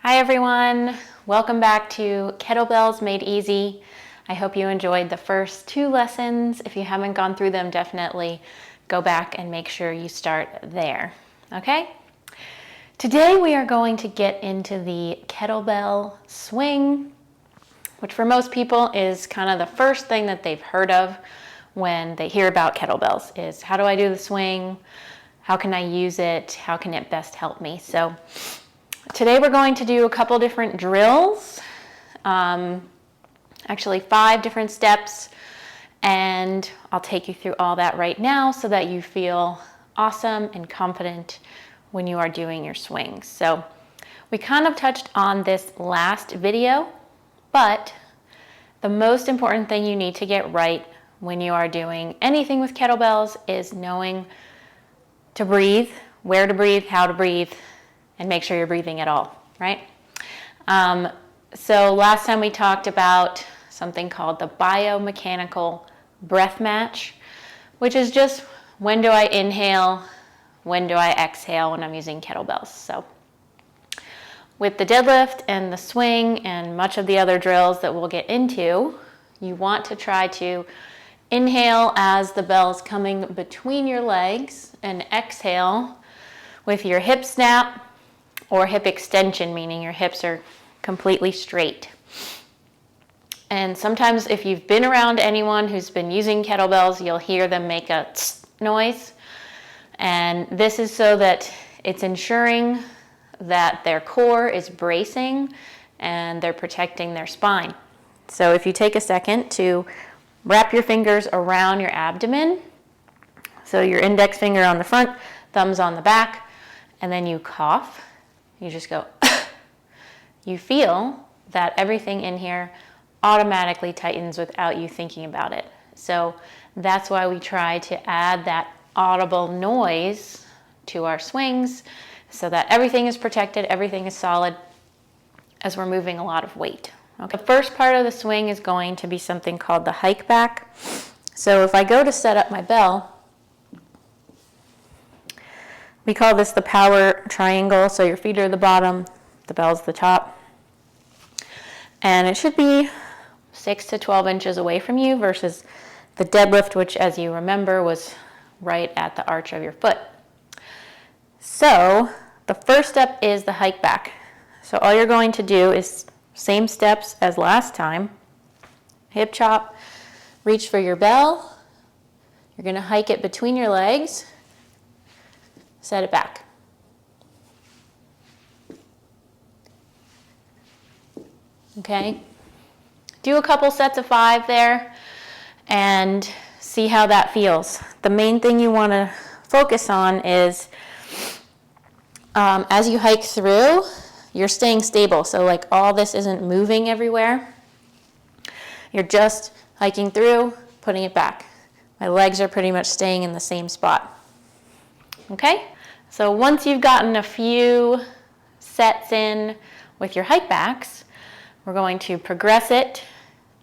Hi everyone, welcome back to Kettlebells Made Easy. I hope you enjoyed the first 2 lessons. If you haven't gone through them, definitely go back and make sure you start there, okay? Today we are going to get into the kettlebell swing, which for most people is kind of the first thing that they've heard of when they hear about kettlebells is how do I do the swing? How can I use it? How can it best help me? So today we're going to do a couple different drills, actually 5 different steps, and I'll take you through all that right now so that you feel awesome and confident when you are doing your swings. So we kind of touched on this last video, but the most important thing you need to get right when you are doing anything with kettlebells is knowing to breathe, where to breathe, how to breathe, and make sure you're breathing at all, right? So last time we talked about something called the biomechanical breath match, which is just when do I inhale, when do I exhale when I'm using kettlebells. So with the deadlift and the swing and much of the other drills that we'll get into, you want to try to inhale as the bell's coming between your legs and exhale with your hip snap or hip extension, meaning your hips are completely straight. And sometimes if you've been around anyone who's been using kettlebells, you'll hear them make a tss noise. And this is so that it's ensuring that their core is bracing and they're protecting their spine. So if you take a second to wrap your fingers around your abdomen, so your index finger on the front, thumbs on the back, and then you cough. You just go, you feel that everything in here automatically tightens without you thinking about it. So that's why we try to add that audible noise to our swings so that everything is protected, everything is solid as we're moving a lot of weight. Okay. The first part of the swing is going to be something called the hike back. So if I go to set up my bell, we call this the power triangle. So your feet are the bottom, the bell's the top. And it should be 6 to 12 inches away from you versus the deadlift, which as you remember was right at the arch of your foot. So the first step is the hike back. So all you're going to do is same steps as last time. Hip chop, reach for your bell. You're going to hike it between your legs. Set it back. Okay. Do a couple sets of 5 there and see how that feels. The main thing you want to focus on is as you hike through, you're staying stable. So like all this isn't moving everywhere. You're just hiking through, putting it back. My legs are pretty much staying in the same spot. Okay? So once you've gotten a few sets in with your hike backs, we're going to progress it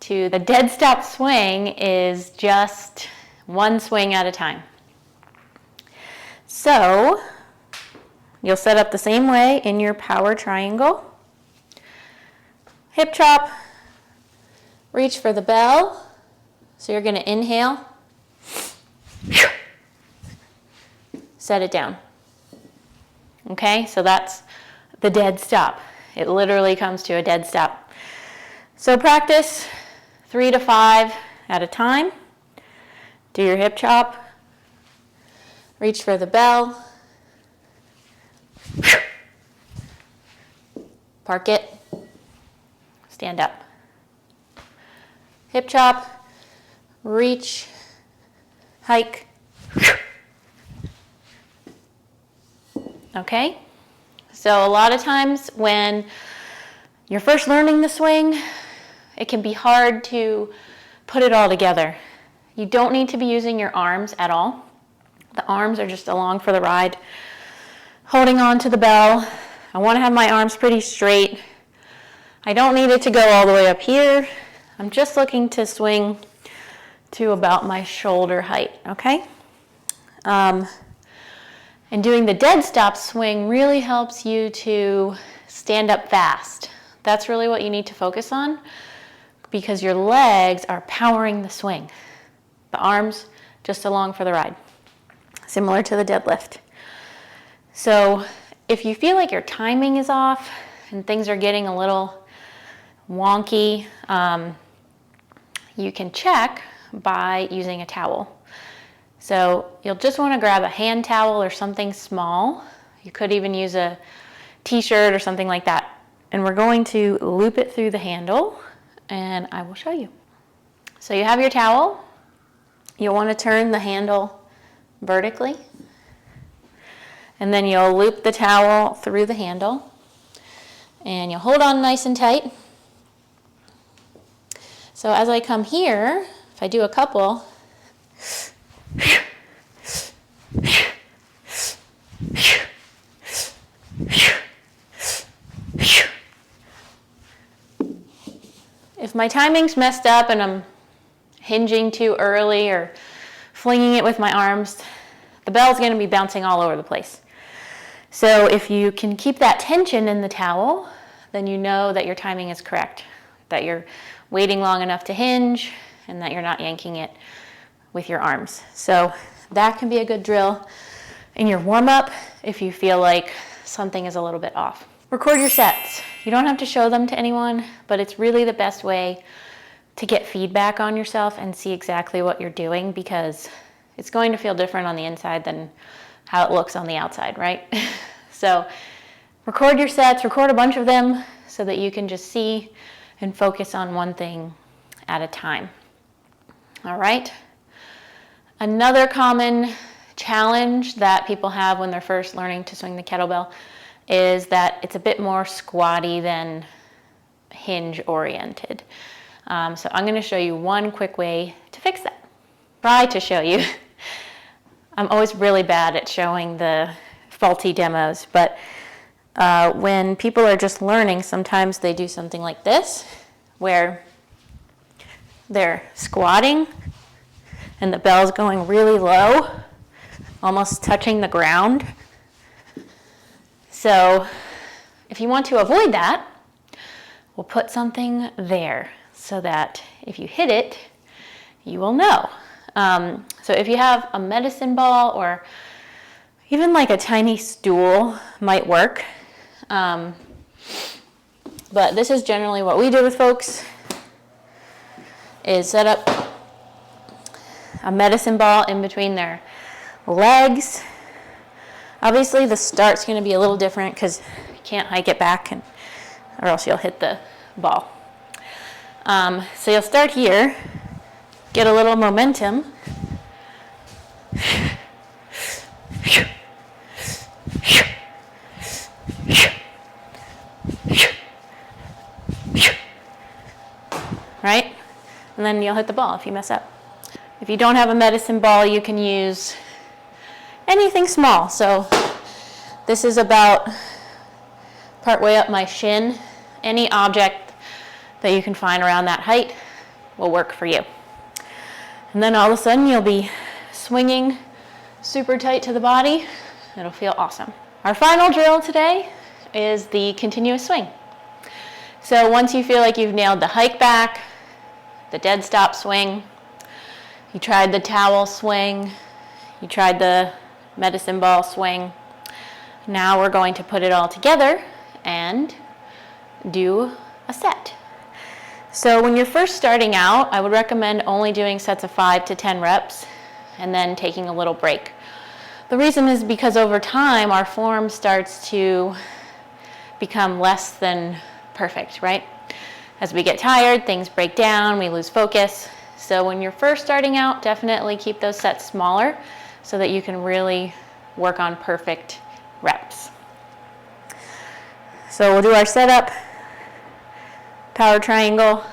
to the Deadstop swing is just one swing at a time. So you'll set up the same way in your power triangle. Hip chop, reach for the bell. So you're going to inhale, set it down. Okay, so that's the dead stop. It literally comes to a dead stop. So practice 3 to 5 at a time. Do your hip chop, reach for the bell, park it, stand up. Hip chop, reach, hike. Okay? So a lot of times when you're first learning the swing, it can be hard to put it all together. You don't need to be using your arms at all. The arms are just along for the ride, holding on to the bell. I want to have my arms pretty straight. I don't need it to go all the way up here. I'm just looking to swing to about my shoulder height, okay? And doing the Deadstop swing really helps you to stand up fast. That's really what you need to focus on, because your legs are powering the swing. The arms just along for the ride, similar to the deadlift. So if you feel like your timing is off and things are getting a little wonky, you can check by using a towel. So you'll just want to grab a hand towel or something small. You could even use a t-shirt or something like that. And we're going to loop it through the handle, and I will show you. So you have your towel. You'll want to turn the handle vertically, and then you'll loop the towel through the handle, and you'll hold on nice and tight. So as I come here, if I do a couple, if my timing's messed up and I'm hinging too early or flinging it with my arms, the bell's going to be bouncing all over the place. So if you can keep that tension in the towel, then you know that your timing is correct, that you're waiting long enough to hinge, and that you're not yanking it with your arms. So that can be a good drill in your warm-up if you feel like something is a little bit off. Record your sets. You don't have to show them to anyone, but it's really the best way to get feedback on yourself and see exactly what you're doing, because it's going to feel different on the inside than how it looks on the outside, right? So record your sets, record a bunch of them so that you can just see and focus on one thing at a time. All right. Another common challenge that people have when they're first learning to swing the kettlebell is that it's a bit more squatty than hinge oriented. So I'm going to show you one quick way to fix that. Try to show you. I'm always really bad at showing the faulty demos, but when people are just learning, sometimes they do something like this, where they're squatting and the bell's going really low, almost touching the ground. So if you want to avoid that, we'll put something there so that if you hit it, you will know. So if you have a medicine ball or even like a tiny stool might work. But this is generally what we do with folks, is set up a medicine ball in between their legs. Obviously the start's going to be a little different because you can't hike it back or else you'll hit the ball. So you'll start here, get a little momentum, right? And then you'll hit the ball if you mess up. If you don't have a medicine ball, you can use anything small. So this is about partway up my shin. Any object that you can find around that height will work for you. And then all of a sudden you'll be swinging super tight to the body. It'll feel awesome. Our final drill today is the continuous swing. So once you feel like you've nailed the hike back, the deadstop swing, you tried the towel swing, you tried the medicine ball swing, now we're going to put it all together and do a set. So when you're first starting out, I would recommend only doing sets of 5 to 10 reps and then taking a little break. The reason is because over time our form starts to become less than perfect, right? As we get tired, things break down, we lose focus. So when you're first starting out, definitely keep those sets smaller so that you can really work on perfect reps. So we'll do our setup, power triangle,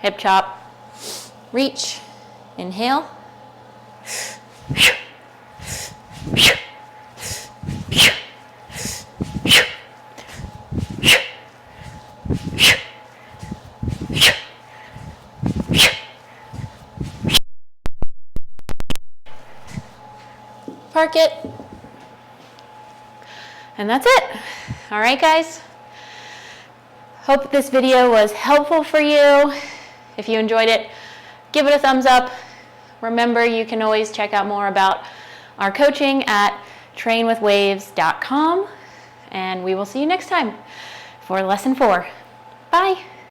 hip chop, reach, inhale, park it, and that's it. All right, guys. Hope this video was helpful for you. If you enjoyed it, give it a thumbs up. Remember, you can always check out more about our coaching at trainwithwaves.com. And we will see you next time for lesson 4. Bye.